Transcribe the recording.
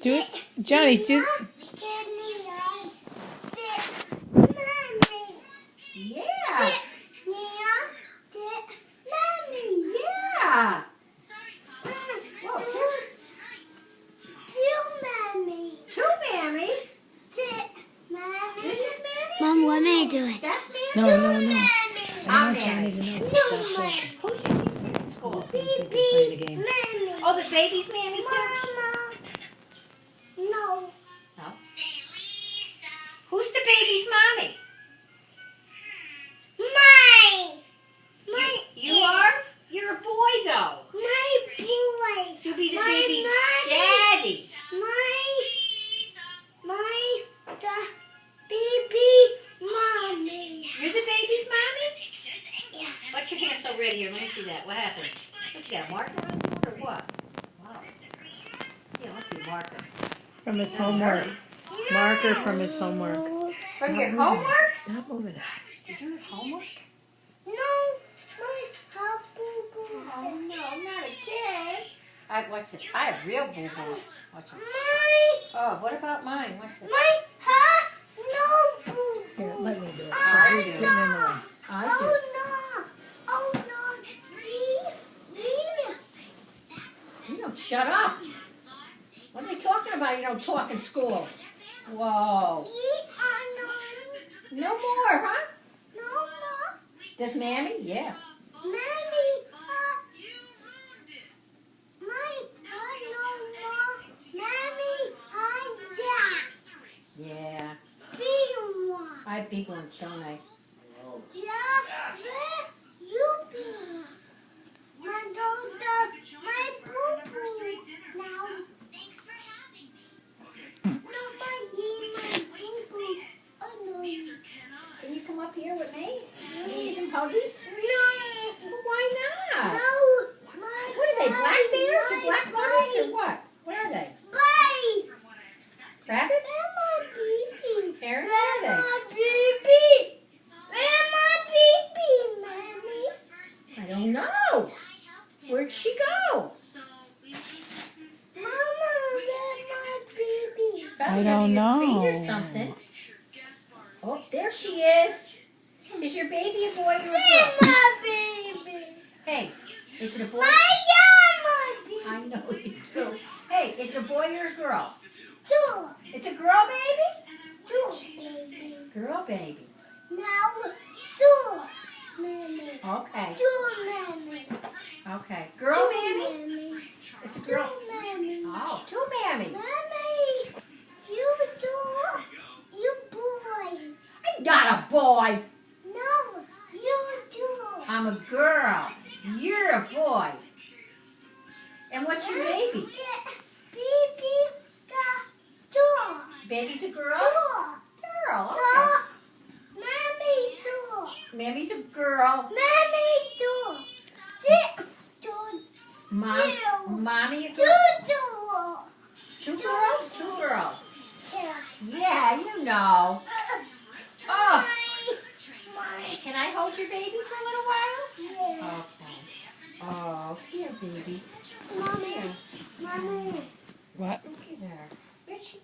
Do it, Johnny. Do. Yeah. Yeah. Whoa. Two mammies. This is Mammy? Mom, what am I doing? That's Mammy? No. I'm I want Johnny Mammy. to know. Who's Stop Mammy? Who's your favorite in school? playing the game. Oh, the baby's Mammy too? No. No. Who's the baby's mommy? You are? You're a boy though. My boy. You'll be the My baby's mommy. daddy. The baby mommy. You're the baby's mommy? Yeah. What's your hand so red here? Let me see that. What happened? What, you got a marker on it or what? Wow. Yeah, it must be a marker. From his homework. Marker from his homework. From your homework? Stop moving it. Did you have homework? No, my boo-boo. Oh no, not again. What's this? I have real boo-boos. Watch them. Oh, what about mine? What's this? No boo-boo. Here, let me do it. I You're do. getting in the way. I do. You don't shut up. What are they talking about? You don't talk in school. Whoa. No more, huh? Does Mammy? Yeah. Yeah. I have big ones, don't I? Can you come up here with me? Need some huggies? Well, why not? What are they, black bears or black bunnies or what? What are they? Rabbits? Aaron, what are they? I don't know. Where'd she go? I don't know. Feet or something. Oh, there she is. Is your baby a boy or a girl? Hey, is it a boy? I know you do. Hey, is it a boy or a girl? It's a girl baby? Girl baby. Okay. Okay. Girl mammy? It's a girl. Oh, two mammy. I'm not a boy. I'm a girl. You're a boy. And what's your baby? Baby's a girl? Girl. Okay. Mammy's a girl. Mommy a girl. Two girls? Two girls. Yeah, you know. Oh, can I hold your baby for a little while? Okay. Oh, here, baby. Mommy. What? Look at her. Where'd she go?